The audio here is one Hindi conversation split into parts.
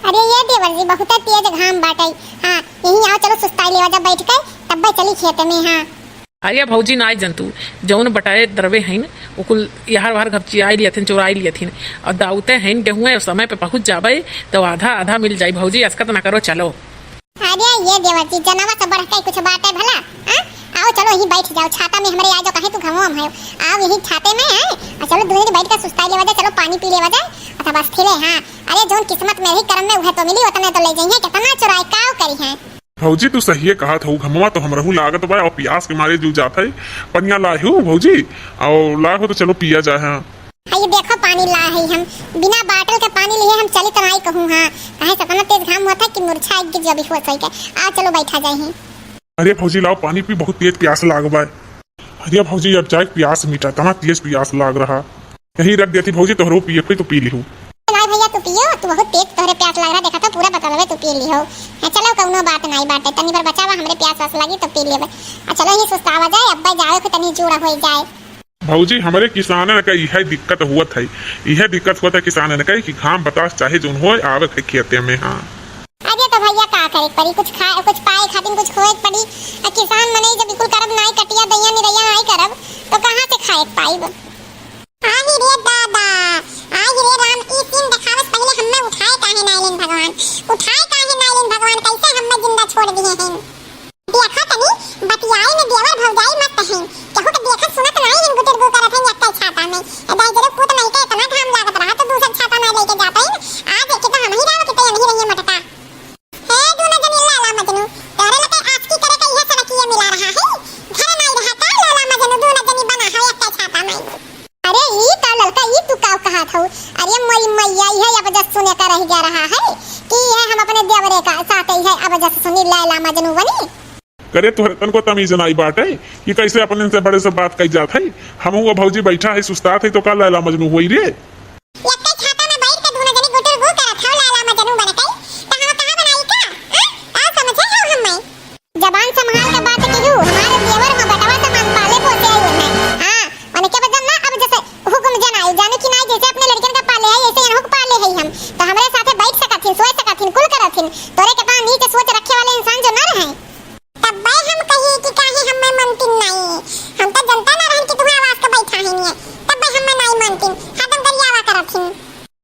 अरे ये देवर जी बहुत तेज घाम बाटई। हाँ यही आओ चलो सुस्ताई लेवा जा बैठ कर तब चली खेत में। हाँ आया भौजी ना जंतु जौन बटाए दरवे हैं उकुल यार वार घपचियाई लियथिन चुराई लियथिन और दाउते हैं गेहूँ समय पे पहुंच जाबे तो आधा आधा मिल जाई। भौजी अस्कत ना करो चलो। अरे ये देवर जी जनावा सब बढ़ के कुछ बात है भला। आओ चलो यही बैठ जाओ छाता में हमारे आ जाओ कहे तू घमो हम है आओ यही छाते में है और चलो दूसरी बैठ कर सुस्ताई लेवा जा चलो पानी पी लेवा जा अच्छा बस फिरे। हाँ अरे जोन किस्मत में ही कर्म में वह तो मिली उतने तो ले जाइए कितना चुराई काव करी है। भौजी तू सही कहा था घमवा तो हमरहू लागत बा और प्यास के मारे जू जात है पनिया लाहू भौजी और लाहू तो चलो पिया जाए। हाँ ये देखो पानी ला है हम बिना बाटल के पानी लिए हम चले तो नहीं कहूँ। हाँ कहे सपना तेज घाम हुआ था कि मुरझा गिर जब हुआ सही के आओ चलो बैठा जाए। अरे भौजी लाओ पानी पी बहुत तेज प्यास लाग बा। अरे भौजी अब जाए प्यास मीठा तना तेज प्यास लाग रहा यही रख देती भौजी तोहरो पिए कोई तो पी लिहू। नहीं भैया तू पियो तू बहुत तेज तोहरे प्यास लग रहा देखा तो पूरा बता तू पी लिहो। चलो कौनो बात नहीं बाटे तनी बार बचावा हमरे प्यास वास लगी तो पी लेबे। चलो ही सुस्तावा जाए अब्बा जाओ कि तनी जोड़ा हो जाए। भौजी हमारे किसान ने कही यह दिक्कत हुआ था यह दिक्कत हुआ था किसान ने कही कि घाम बतास चाहे जो हो आवे खेते में। हाँ अरे तो भैया का करे पड़ी कुछ खाए कुछ पाए खातिर कुछ खोए पड़ी किसान मने जब बिल्कुल करब नहीं कटिया दैया निरैया नहीं करब तो कहां से खाए पाइब। आही रे दादा आही रे राम ई तीन दिखावत पहले हमें उठाए काहे नाइलिन भगवान उठाए काहे नाइलिन भगवान कैसे हमें जिंदा छोड़ दिए हैं। देखा तनी बतियाई में देवर भौजाई मत कहीं केहू के देखत सुनत नहीं इन गुटर गो करत है एकल छाता में दाई जरे पुत नहीं के इतना घाम लागत रहा तो दूसरा छाता में लेके जाता है आज एक तो हम ही राव के तो यही रही मटका है दोनों जन लाला मजनू तोरे लते आज की करे के यह सड़किए मिला रहा है घर नहीं रहता लाला मजनू दोनों जनी बना है एकल छाता में। अरे ई का ललका ई तू का कहा था। अरे मोई मैया है अब जस सुने का रह जा रहा है कि यह हम अपने देवरे का साथ ही है अब जस सुनी लाला मजनू बनी करे तो तन को तमीज नहीं बाटे कि कैसे अपने से बड़े से बात कही जात है। हम वो भौजी बैठा है सुस्ता थे तो का लैला मजनू होई रे एकल छाता में बैठ के दोनों जनी गुटर गो करत है लाला मजनू बन के कहां कहां बनाई का आ समझे हो हम जबान संभाल के बात की हूं हमारे देवर में बटवा से मन पाले पोसे आए हैं। हां माने के बदन ना अब जैसे हुक्म जनाई जाने की नहीं जैसे अपने लड़कन का पाले है ऐसे इनको पाले है हम तो हमारे साथे बैठ सकथिन सोए सकथिन कुल करथिन तोरे के पास नीचे सोच रखे वाले इंसान जो ना रहे तब भाई हम कही कि काहे हमें मनतिन नहीं हम तो जनता ना रहन कि तुम्हारे आवाज के बैठा है नहीं तब भाई हमें नहीं मनतिन खत्म करियावा करथिन।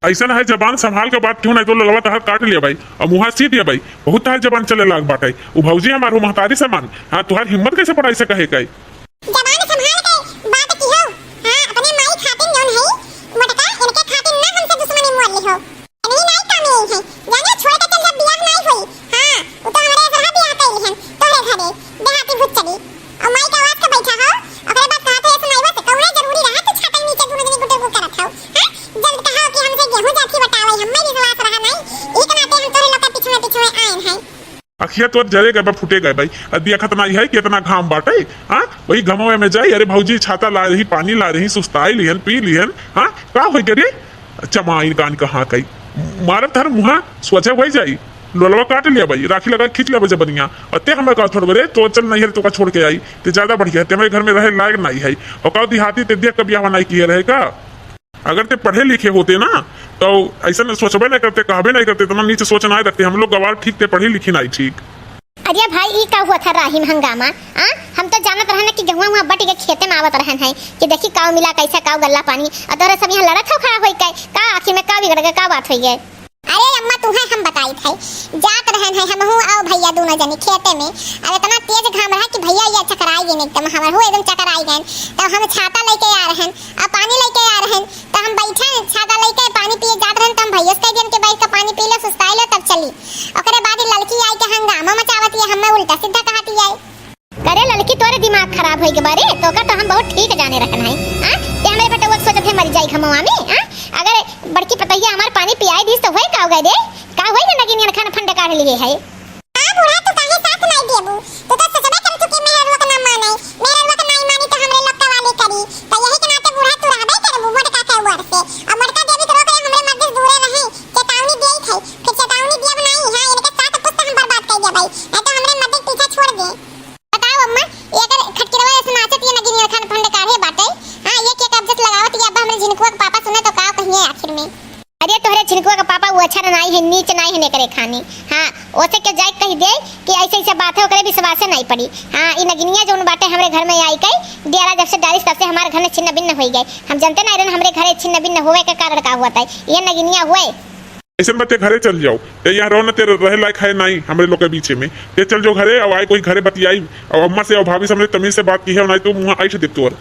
ऐसा है जबान संभाल के बात क्यों नहीं तो लगवा तहर काट लिया भाई और मुहा सी दिया भाई बहुत तार जबान चले लाग बाटे वो भौजी हमारो महतारी से मान। हाँ तुहार हिम्मत कैसे पढ़ाई से कहे कई जबान संभाल के बात की हो। हां अपने माई खातिन जोन है मटका इनके खातिन ना हमसे दुश्मनी मोल ली हो नहीं नहीं काम यही है जाने छोड़ के चल जब बियाह नहीं हुई। हां वो तो हमारे घर बियाह कइली हन तोरे घरे देहाती भूत चली और माई का आवाज के बैठा हो ओकरे बाद कहा थे सुनाई बस कौने जरूरी रहा तो छाता नीचे दोनों जनी गुटे गो करत हो। हां जल्द कहा कि हमसे गेहूं जाती बतावे हमें विश्वास रहा नहीं एक नाते हम तोरे लोग के पीछे आए हैं। अखिया तो जरे गए फूटे गए भाई अदिया खतना है कि इतना घाम बाटे। हाँ वही घमवे में जाई अरे भौजी छाता ला रही पानी ला रही सुस्ताई लिहन पी लिहन। हाँ का हो करे चमाई कान कहाँ कई मारत हर मुहा स्वच्छ हो जाई लोलवा काट लिया भाई राखी लगा खींच लिया बजे बनिया और ते हमें कहा छोड़ बरे तो चल नहीं है तो का छोड़ के आई ते ज्यादा बढ़िया ते हमारे घर में रहे लायक नहीं है और कहा देहाती ते दिया कभी हवा नहीं किया रहेगा। अगर ते पढ़े लिखे होते ना तो ऐसा सोचबे नहीं करते कहबे नहीं करते इतना नीचे सोच नहीं रखते हम लोग गवार ठीक थे पढ़ी लिखी नहीं ठीक। अरे भाई ई का हुआ था राहिम हंगामा। हम तो जानत रहन कि गेहूं वहां बट के खेते में आवत रहन है कि देखी काव मिला कैसा काव गल्ला पानी अतरे सब यहां लड़त हो खड़ा होई का आखिर में का बिगड़ गया का बात होई है। अरे अम्मा तुम्हें हम बताई थे जात रहन है हम हूं आओ भैया दोनों जनी खेते में अब इतना तेज घाम रहा कि भैया ये चकराई गए एकदम हमर हो एकदम चकराई गए तो हम छाता लेके आ रहन आ पानी लेके आ रहन तो हम बैठे छाता लेके पानी पिए जात रहन तो हम भैया के दिन के बैठ के पानी पी ले सुस्ताई ले तब चली ओकरे बाद लड़की आई के हंगामा मचावती है हमें उल्टा सीधा कहती है। करे लड़की तोरे दिमाग खराब होई के बारे तो का तो हम बहुत ठीक जाने रहन है। हां ते हमरे बेटा वो सोचत है मर जाई खमवा में। हां अगर बड़की पतैया हमार पानी पियाई दिस तो होई का हो गए दे का होई ना नगिन खाना फंड काढ़ लिए है। हां बुढ़ा तू काहे साथ नहीं देबू तू तो ससबे कर चुकी मेरे लोग ना माने मेरे लोग नहीं मानी तो हमरे लोग का वाली करी तो यही के नाते बुढ़ा तू रहबे करबू मोटका के वर से और मोटका देवी तो रोके हमरे मध्य दूरे रहे चेतावनी देई थे फिर चेतावनी दिया बनाई। हां इनके साथ पुस्त हम बर्बाद कर दिया भाई नहीं तो हमरे मध्य पीछे छोड़ दे। बताओ अम्मा ये अगर खटकिरवा ऐसे नाचत ये नगिन खाना फंड काढ़े बाटे। हां ये के कब्जत लगावत ये अब हमरे जिनको पापा सुने तो का कहिए आखिर में। अरे तोहरे छिनकुआ का पापा वो अच्छा नहीं है नीच नहीं हिने करे खानी। हाँ ओसे के जाए कही दे कि ऐसे ऐसे बात है ओकरे विश्वास नहीं पड़ी। हाँ इ नगिनिया जौन बाटे हमरे घर में आई गई डेरा जब से डालिस तब से हमारे घर में छिन्न भिन्न हो गए। हम जानते नहीं रहन हमरे घरे छिन्न भिन्न होवे के कारण का हुआ था ये नगिनिया हुए। ऐसे में ते घरे चल जाओ ते यहाँ रहो ना तेरे रहे लायक है नहीं हमरे लोग के बीच में ते चल जो घरे और आए कोई घरे बतियाई और अम्मा से और भाभी से हमने तमीज से बात की है नहीं तो मुँह आई दे तोर।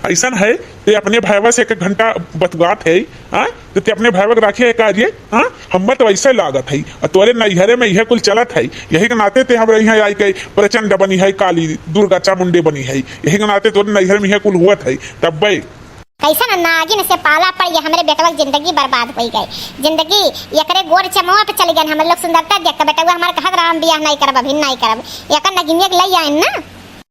ऐसा है ते अपने भाईवा से 1 घंटा बतगात है। हाँ तो ते अपने भाईवा राखी है कार्य। हाँ हम तो वैसे लागत है और तोरे नैहरे में यह कुल चलत है यही के नाते ते हमारे यहाँ आई के प्रचंड बनी है काली दुर्गा चामुंडे बनी है यही के नाते तोरे नैहर में यह कुल हुआ है तब भाई कैसा नागिन से पाला पड़ गया हमारे बेटवा की जिंदगी बर्बाद हो गई। जिंदगी एकरे गोर चमवा पे चल गए हम लोग सुंदरता देख के बेटवा हमारे कहत रहा हम बियाह नहीं करब अभी नहीं करब एक नगिनिया के ले आइन ना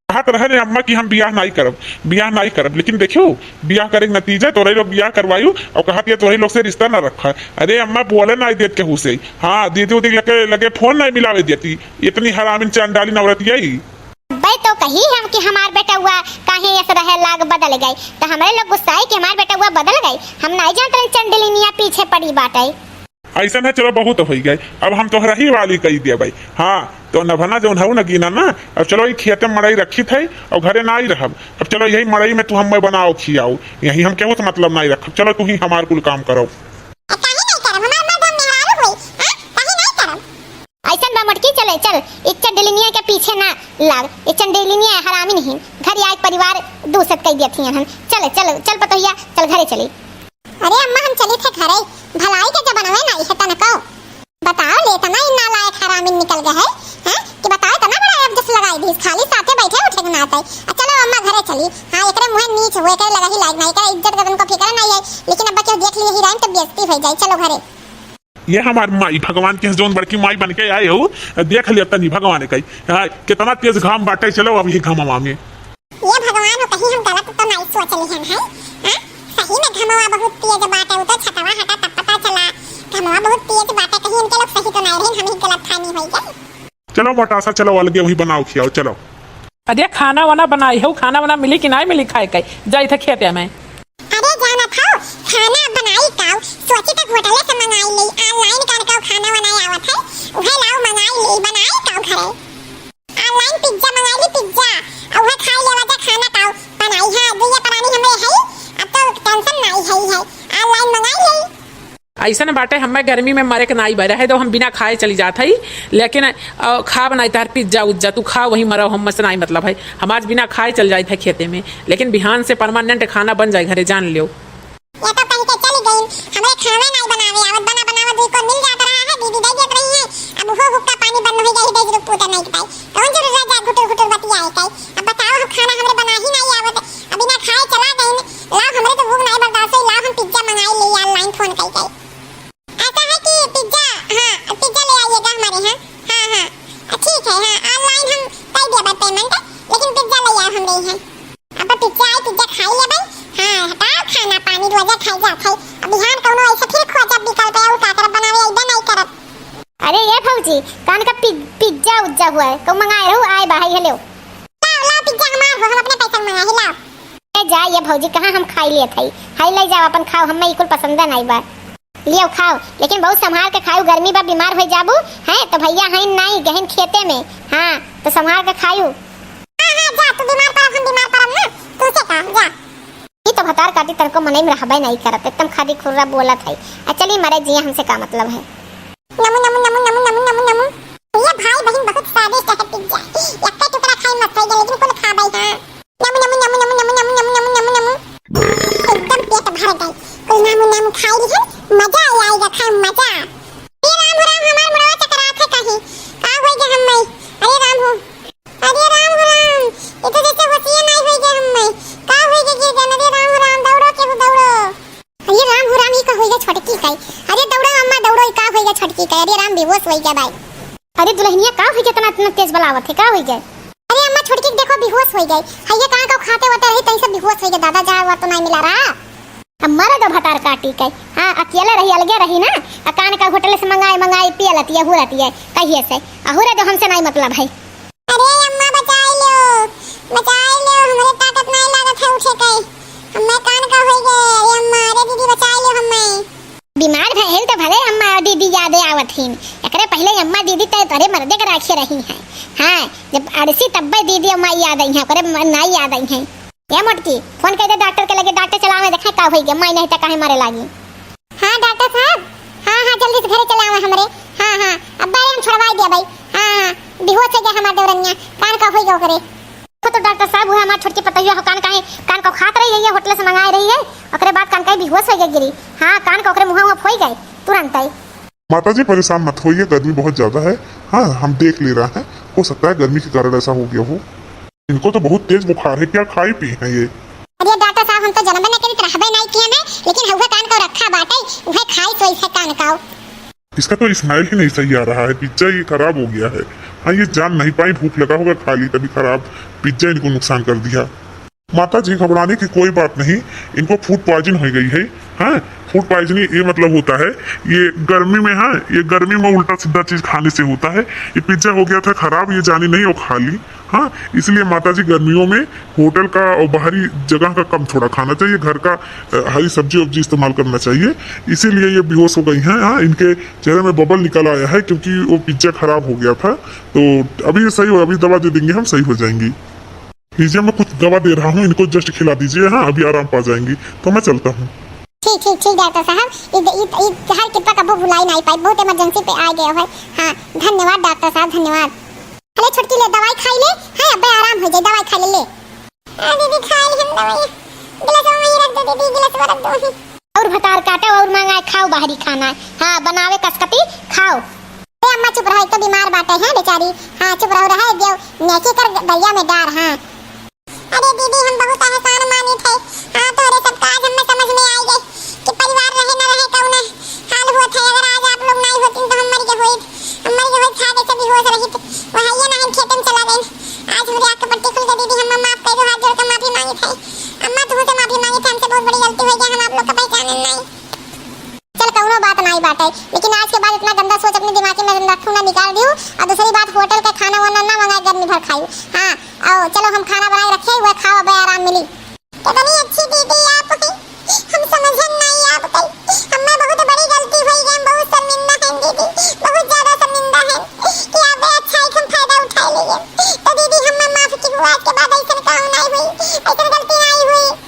कहत रहे अम्मा की हम बियाह नहीं करब लेकिन देखियो बियाह करे के नतीजा तोरे लोग बियाह करवायु और कहत ये तोरे लोग से रिश्ता न रखा। अरे अम्मा बोले नहीं देत के हुसे। हाँ दीदी उदी लगे फोन नहीं मिलावे देती इतनी हरामिन चंडाली नवरत यही भाई तो कही हम कि हमार बेटा हुआ काहे ऐसे रहे लाग बदल गई तो हमारे लोग गुस्सा है कि हमार बेटा हुआ बदल गई हम नहीं जानते चंडलिनिया पीछे पड़ी बाटे। ऐसा है चलो बहुत हो गए अब हम तो रही वाली कही दिया भाई। हाँ तो नभना जो हूँ न गिना ना अब चलो ये खेते में मड़ई रखी थे और घरे ना ही रहब अब चलो यही मड़ई में तू हम बनाओ खियाओ यही हम केहू तो मतलब नहीं रख चलो तू ही हमार कुल काम करो। चले चल चंडलिनिया के पीछे ना लाग चंडलिनिया हरामी नहीं घर आए परिवार दूसरे कह देती हैं चल चल चल पतोहिया चल घरे चली। अरे अम्मा हम चले थे घरे भलाई के जमाना में नहीं है तना को बताओ ले तना इतना लायक हरामी निकल गए है हैं कि बताओ तना बड़ा अब जस लगाई दी खाली साथे बैठे उठे ना आते चलो अम्मा घरे चली। हां एकरे मुंह नीच हुए करे लगा ही लायक नहीं का इज्जत गदन को फिकर नहीं है लेकिन अब क्यों देख लिए ही रहन तो बेइज्जती हो जाए चलो घरे। ये हमारी माई भगवान के जोन बड़की माई बन के आए हो देख लिया तनी भगवान कही कितना तेज घाम बाटे चलो अभी घामा में ये भगवान हो कहीं हम गलत तो नहीं सोच लिए हैं हां सही में घमवा बहुत तेज बाटे वो तो छटवा हटा तब पता चला घमवा बहुत तेज बाटे कहीं इनके लोग सही तो नहीं रहे हम ही गलत खानी हो गई। चलो मोटासा चलो अलगे वही बनाओ खियाओ चलो। अरे खाना वाना बनाई हो खाना वाना मिली कि नहीं मिली खाए के जाई थे खेते में। अरे जाना था खाना बनाई काऊ सोची तक होटल से मंगाई ली ऑनलाइन कर के खाना बनाई आवत है उहे लाओ मंगाई ली बनाई काऊ घरे ऑनलाइन पिज्जा मंगाई ली पिज्जा और वह खाई लेवा जा खाना काऊ बनाई है दुनिया परानी हमरे है अब तो टेंशन नहीं है ऑनलाइन मंगाई ली। ऐसा न बाटे हमें गर्मी में मरे के नहीं बह रहे तो हम बिना खाए चली जात है लेकिन खा बनाई तार पिज्जा उज्जा तू खा वही मरो हम से नहीं मतलब है हम आज बिना खाए चल जाए थे खेते में लेकिन बिहान से परमानेंट खाना बन जाए घरे जान लियो। ये तो कहीं के चली गई हमें खाना नहीं बनावे आवत बना बनावा दूध को मिल जाता रहा है दीदी दे देत रही है अब वो हुक्का पानी बंद हो गई दे पूता नहीं पाई कौन जरूर जा घुटुर घुटुर बतिया है अब बताओ हम खाना हमरे बना ही नहीं आवत अभी ना खाए चला गए ला हमरे तो भूख नहीं बर्दाश्त हुई ला हम पिज्जा मंगाई ली ऑनलाइन फोन कई गई ऐसा है कि पिज्जा हां पिज्जा ले आइएगा हमारे हां हां ठीक है हां ऑनलाइन हम कर देबा पेमेंट लेकिन पिज्जा ले आओ हम रही है अब पिज्जा आई पिज्जा खाई ले भाई हां हटाओ खाना पानी रोजा खाई जात है अब बिहान कौनो ऐसे फिर खोजा विकल्प है उठा कर बनावे इधर नहीं करब। अरे ये भौजी कान का पिज्जा उज्जा हुआ है को मंगाए रहो आए बाहर हेलो ला पिज्जा हमार हो हम अपने पैसा मंगा ही लाओ ए जा ये भौजी कहां हम खाई लिए थई हाई ले जाओ अपन खाओ हमें इकुल पसंद नहीं बा लियो खाओ लेकिन बहुत संभाल के खाओ गर्मी बा बीमार हो जाबू हैं तो भैया हैं नहीं गहन खेते में हां तो संभाल के खाओ। हां हां जा तू बीमार पड़ हम बीमार पड़म ना तू से कहा जा ये तो भतार काटी तरको मने में रहबे नहीं करत एकदम खादी खुर्रा बोला था चली मरे जिया हमसे का मतलब है। नमु नमु नमु नमु नमु नमु नमु ये भाई बहन बहुत स्वादिष्ट है पिज्जा एक टुकड़ा खाई मत लेकिन कुल खा भाई हां नमु नमु नमु नमु नमु नमु नमु नाम खाई रही मजा आएगा खा मजा। अरे राम हो राम हमार मुड़वा चकरात है कहीं का होई गे हम मैं। अरे राम हो राम ये तो जैसे होतिए नहीं होई गे हम मैं का होई गे गिर जान। अरे राम हो राम दौड़ो के हो दौड़ो। अरे राम हो राम ई का होई गे छोटकी काई। अरे दौड़ो अम्मा दौड़ो ई का होई गे छोटकी काई। अरे राम बेहोश होई गे भाई। अरे दुल्हनिया का होई गे इतना तेज बलावत है का होई गे। अरे अम्मा छोटकी के देखो बेहोश हो गई। हइये कहां का खाते होते रही तई सब बेहोश हो गए। दादा जा हुआ तो नहीं मिला रहा। हमारा तो भटार काटी के हां अकेले रही अलगे रही ना अकान का होटल से मंगाई पिया लती है हुरती है कहिए से अहुरे तो हमसे नहीं मतलब है। अरे अम्मा बचा लो हमरे ताकत नहीं लागत है उठे के। हमें कान का हो गए। अरे अम्मा अरे दीदी बचा लो हमें। बीमार भइल तो भले अम्मा और दीदी याद आवत हिन एकरे पहले अम्मा दीदी तरे मर्दे के राखे रही हैं। हां जब अड़सी तब्बे दीदी अम्मा याद आई हैं करे नहीं याद आई हैं। ये मोटकी फोन कर दे डॉक्टर के लगे डॉक्टर चलावे देखे का होई गे मैं नहीं त काहे मारे लागी। हां डॉक्टर साहब हां जल्दी से घरे चले आवे हमरे। हां अब बारे हम छोड़वाई दे भाई। हां बेहोश हो गया हमार देवरनिया कान का होई गयो करे। तो डॉक्टर साहब वो हमार छोटकी पतैया हो कान को खात रही है होटल से मंगाई रही है ओकरे बाद कान का बेहोश हो गई गिरी। हां कान का ओकरे मुंह में फोई गई तुरंत ही। माताजी परेशान मत होइए, गर्मी बहुत ज्यादा है। हाँ हम देख ले रहे हैं, हो सकता है गर्मी के कारण ऐसा हो गया हो। इनको तो बहुत तेज बुखार है, क्या खाई पी है ये। अरे डॉक्टर साहब हम तो जन्म में कभी रहबे नहीं किया ना लेकिन हुआ कान का रखा बाटे उहे खाई तो इसे कान का। इसका तो स्माइल ही नहीं सही आ रहा है, पिज्जा ये खराब हो गया है। हाँ ये जान नहीं पाई, भूख लगा होगा खा ली तभी खराब पिज्जा इनको नुकसान कर दिया। माता जी घबराने की कोई बात नहीं, इनको फूड पॉइजन हो गई है। हाँ फूड पॉइजनिंग ये मतलब होता है ये गर्मी में, हाँ ये गर्मी में उल्टा सीधा चीज खाने से होता है। ये पिज्जा हो गया था खराब, ये जानी नहीं और खा ली। हाँ इसलिए माता जी गर्मियों में होटल का और बाहरी जगह का कम थोड़ा खाना चाहिए, घर का हरी सब्जी वब्जी इस्तेमाल करना चाहिए। इसीलिए ये बेहोश हो गई हैं। हाँ इनके चेहरे में बबल निकल आया है क्योंकि वो पिज्जा खराब हो गया था। तो अभी ये सही हो, अभी दवा दे देंगे हम, सही हो जाएंगी। लीजिए मैं कुछ दवा दे रहा हूँ, इनको जस्ट खिला दीजिए। हाँ अभी आराम पा जाएंगी, तो मैं चलता हूँ। ठीक डॉक्टर साहब हर कितना कबो बुलाई नहीं पाई, बहुत इमरजेंसी पे आ गया है। हाँ धन्यवाद डॉक्टर साहब धन्यवाद। अरे छोटकी ले दवाई खाई ले। हाँ अब आराम हो जाए, दवाई खा ले। दीदी खाई ली हम दवाई, गिलास में ही रख दो दीदी, गिलास में रख दो। और भटार काटे और मंगाए खाओ बाहरी खाना। हाँ बनावे कसकती खाओ। अरे अम्मा चुप रहो, एक तो बीमार बाटे हैं बेचारी। हाँ चुप रहो रहे देव नेकी कर दैया में डार। हाँ अरे दीदी हम बहुत एहसान मानी थे। हाँ तो अरे सब काज हमें समझ में आई गई कि परिवार रहे न रहे कौन हाल हुआ था। अगर आज आप लोग नहीं होती तो हम मर के होई खा के सभी होश रही थी। वहां ये नहीं खेत में चला गई। आज मेरी आंख पट्टी खुल गई दीदी, हम माफ कर दो, हाथ जोड़ कर माफी मांगी थी। अम्मा तुमसे माफी मांगी थी, हमसे बहुत बड़ी गलती हो गई, हम आप लोग का पहचाने नहीं। चल कौनो बात नहीं बाटे, लेकिन आज के बाद इतना गंदा सोच अपने दिमाग में रखूं ना, निकाल दियो। और दूसरी बात होटल का खाना वाना ना मंगाए, गर्मी भर खाओ। हाँ आओ चलो हम खाना बनाए रखे हुए खाओ, अब आराम मिली। कितनी अच्छी दीदी आप हैं, हम समझे नहीं आप कई। हमें बहुत बड़ी गलती हुई है, हम बहुत शर्मिंदा हैं दीदी, बहुत ज्यादा शर्मिंदा हैं कि आप अच्छा हम फायदा उठा लिए। तो दीदी हमें माफ की हुआ, आज के बाद ऐसा काम नहीं हुई, ऐसा गलती नहीं हुई।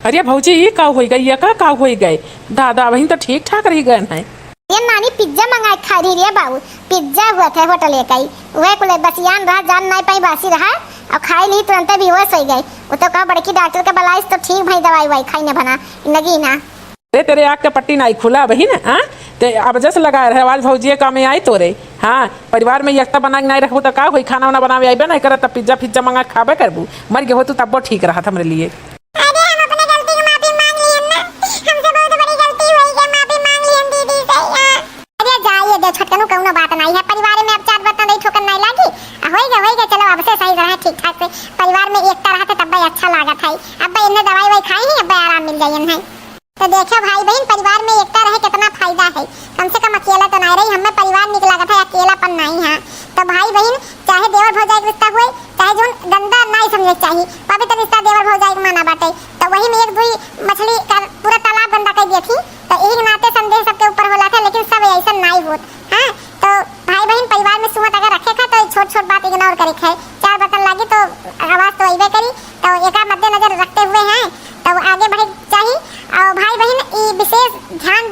अरे भौजी ये का हो गई, ये का हो गए दादा वही तो ठीक ठाक रही गए हैं। ये नानी पिज्जा मंगाए खा रही रे बाबू, पिज्जा हुआ था होटल एक ही वह कुल बसियान रहा, जान नहीं पाई बासी रहा और खाई ली तुरंत बेहोश हो गई। वो तो कहा बड़की डॉक्टर के बलाइस तो ठीक भाई दवाई वाई खाई ना बना लगी ना। अरे तेरे आँख का पट्टी नहीं खुला वही ना। हाँ ते अब जैसे लगा रहे आवाज भौजी काम में आई तोरे। हाँ परिवार में एकता बना के नहीं रखबू तो का होई, खाना वाना बनावे आइबे नहीं करत, पिज्जा फिज्जा मंगा खाबे करबू। मर गए हो तू तब ठीक रहा था मेरे लिए। छटकनु कौनो बात नहीं है, परिवार में अब चार बर्तन नहीं ठोकर नहीं लागी। होइगा चलो अब से सही रहा ठीक ठाक से, परिवार में एकता रहा तब भाई अच्छा लागत है। अब भाई इन्हें दवाई वाई खाई है, अब आराम मिल जाए है। तो देखो भाई बहन परिवार में एकता रहे कितना फायदा है, कम से कम अकेला तो नहीं रही, हमें परिवार निक लागत है, अकेलापन नहीं है। तो भाई बहन चाहे देवर भौजाई का रिश्ता हुए चाहे जो गंदा नहीं समझे चाहिए, पवित्र रिश्ता देवर भौजाई माना बाटे। तो वही में एक दुई मछली का पूरा तालाब गंदा कर दी थी, तो एक नाते संदेह सबके ऊपर होला था, लेकिन सब ऐसा नहीं होत। हाँ तो भाई बहन परिवार में सुमत अगर रखे था तो छोट छोट बात इग्नोर करे है। चार बर्तन लगी तो आवाज तो अइबे करी, तो एक मद्देनजर रखते हुए हैं तो आगे बढ़े चाहिए। और भाई बहन विशेष ध्यान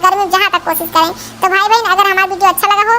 गर्मी में जहाँ तक कोशिश करें। तो भाई बहन अगर हमारा वीडियो अच्छा लगा हो